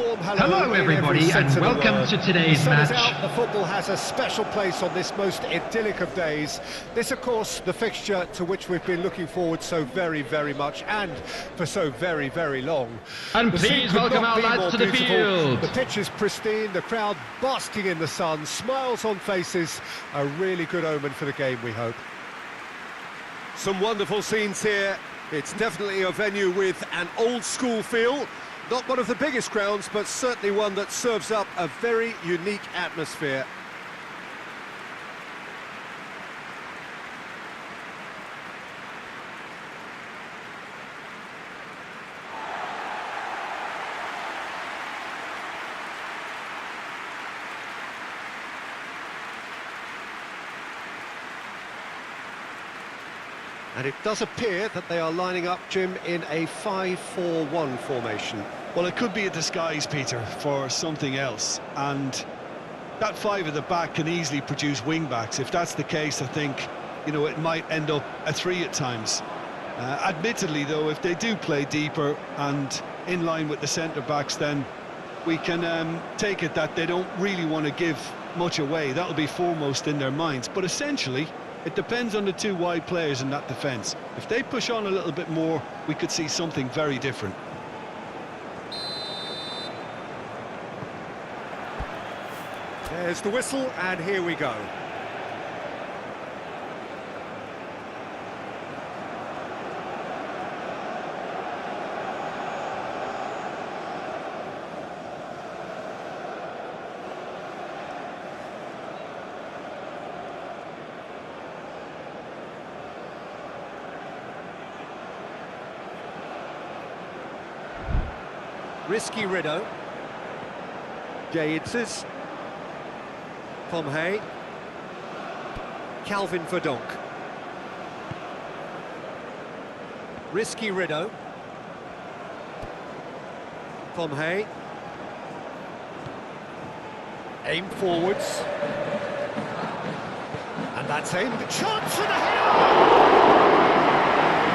warm Hello everybody and welcome to today's match. The football has a special place on this most idyllic of days. This, of course, the fixture to which we've been looking forward so very, very much and for so very, very long. And please welcome our lads to the field. The pitch is pristine, the crowd basking in the sun, smiles on faces. A really good omen for the game, we hope. Some wonderful scenes here. It's definitely a venue with an old-school feel. Not one of the biggest grounds, but certainly one that serves up a very unique atmosphere. And it does appear that they are lining up, Jim, in a 5-4-1 formation. Well, it could be a disguise, Peter, for something else. And that five at the back can easily produce wing-backs. If that's the case, I think, you know, it might end up a three at times. Admittedly, though, if they do play deeper and in line with the centre-backs, then we can take it that they don't really want to give much away. That'll be foremost in their minds. But essentially, it depends on the two wide players in that defence. If they push on a little bit more, we could see something very different. There's the whistle, and here we go. Risky Rideau. JIS. Pomhay. Calvin Verdonk. Risky Rideau. Pomhay. Aim forwards. And that's aimed. Chance for the header!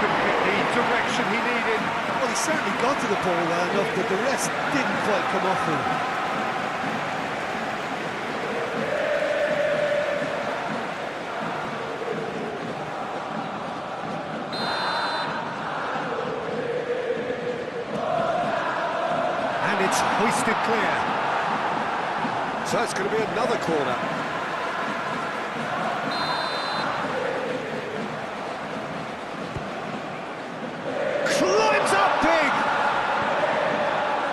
Couldn't get the direction he needed. Well, he certainly got to the ball well enough, but the rest didn't quite come off him. And it's hoisted clear. So it's going to be another corner. Climbs up big!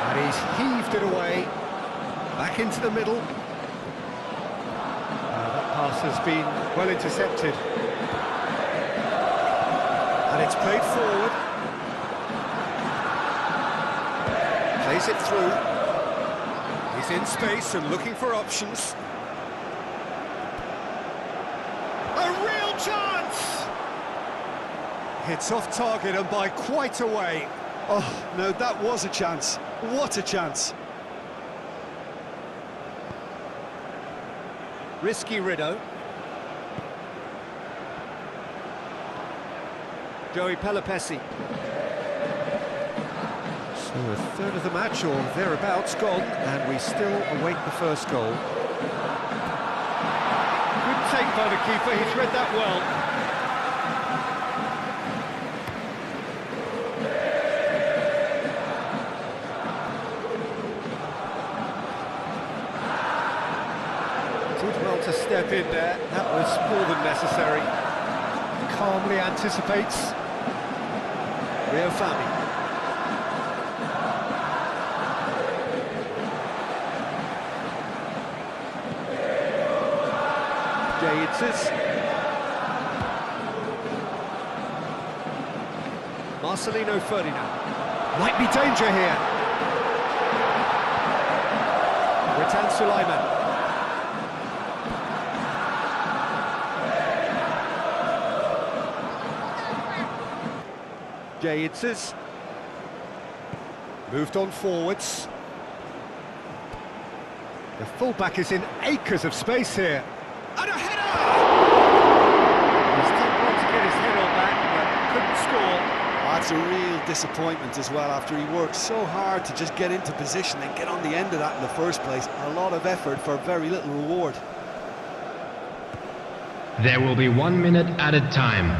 And he's heaved it away. Back into the middle. That pass has been well intercepted. And it's played forward. Plays it through. He's in space and looking for options. A real chance! Hits off target and by quite a way. Oh, no, that was a chance. What a chance. Risky Rideau. Joey Pelopessi. So a third of the match, or thereabouts, gone, and we still await the first goal. Good take by the keeper, he's read that well. Did well to step in there, that was more than necessary. Calmly anticipates. Rio Fami. JIS. Marcelino Ferdinand. Might be danger here. Ritan Sulaiman. JIS. Moved on forwards. The fullback is in acres of space here. And a header! He's done well to get his head on that, but couldn't score. That's a real disappointment as well, after he worked so hard to just get into position and get on the end of that in the first place. A lot of effort for very little reward. There will be 1 minute added time.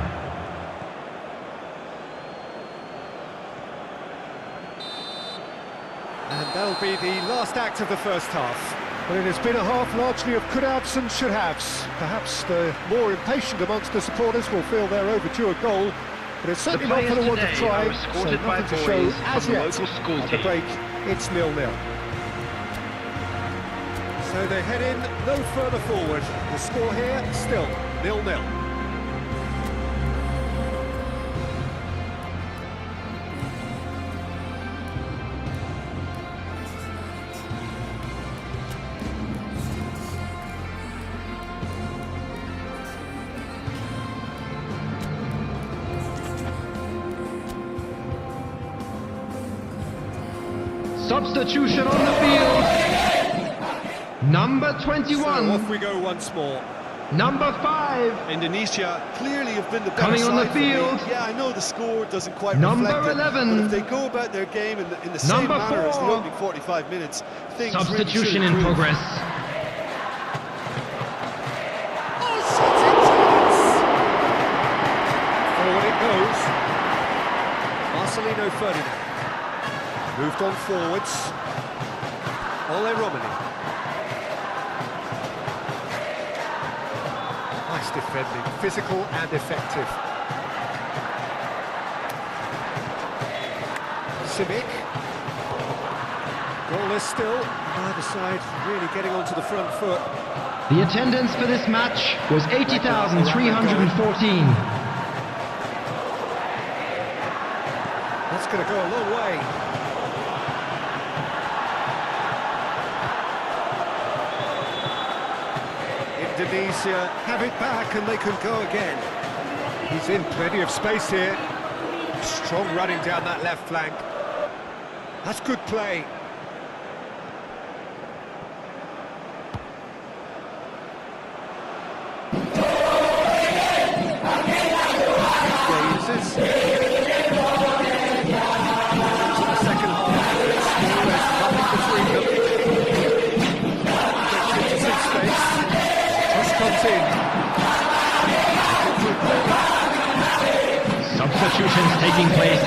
And that'll be the last act of the first half. Well, it has been a half largely of could-haves and should-haves. Perhaps the more impatient amongst the supporters will feel they're overdue a goal, but it's certainly not for the want of trying, so nothing to show as yet. At the break, it's 0-0. So they head in no further forward. The score here, still 0-0. Substitution on the field. Number 21. So off we go once more. Number 5. Indonesia clearly have been the better Coming on the side for me. field. Yeah, I know the score doesn't quite Number reflect 11. it, but if they go about their game in the same Number manner as the 4. opening 45 minutes, things Substitution really in should improve. progress. Oh, shooting chance! Forward it goes. Marcelino Ferdinand. Moved on forwards. Ole Romani. Nice defending, physical and effective. Simic. Goalless still. Either side really getting onto the front foot. The attendance for this match was 80,314. That's going to go a long way. Indonesia have it back and they can go again. He's in plenty of space here. Strong running down that left flank. That's good play. Jesus. To the second half. There's nothing between them. Gets into some space. Just comes in. Substitutions taking place.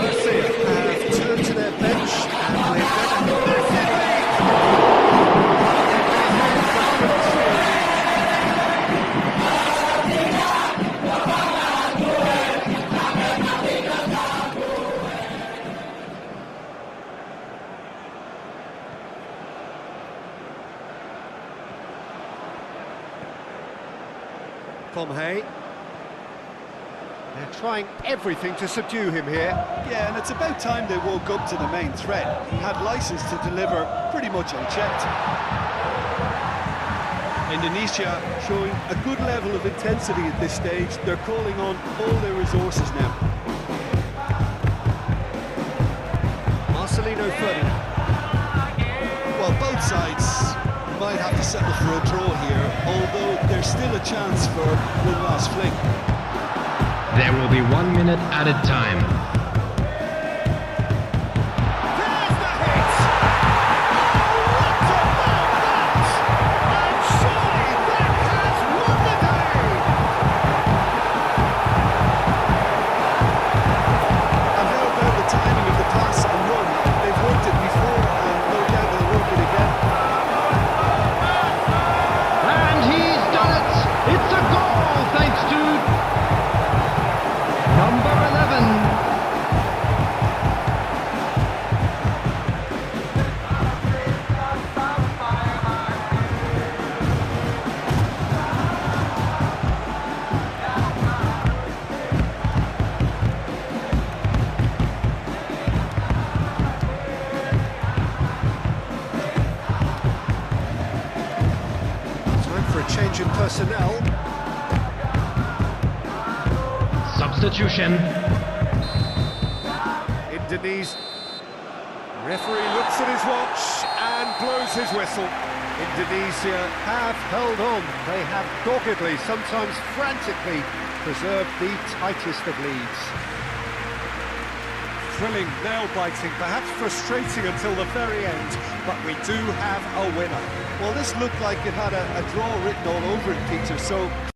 Persija have turned to their bench and they've Hay. They're trying everything to subdue him here. Yeah, and it's about time they woke up to the main threat. He had license to deliver pretty much unchecked. Indonesia showing a good level of intensity at this stage. They're calling on all their resources now. Marcelino Ferdinand. Well, both sides might have to settle for a draw here, although there's still a chance for one last fling. There will be 1 minute added time. There's the hit! What about that? And surely that has won the day! And how about the timing of the pass and run? They've worked it before, and no doubt they'll work it again. And he's done it! It's a goal, thanks to number 11. Time for a change in personnel. Substitution. Indonesia. Referee looks at his watch and blows his whistle. Indonesia have held on. They have doggedly, sometimes frantically, preserved the tightest of leads. thrilling, nail-biting, perhaps frustrating until the very end, but we do have a winner. Well, this looked like it had a draw written all over it, Peter, so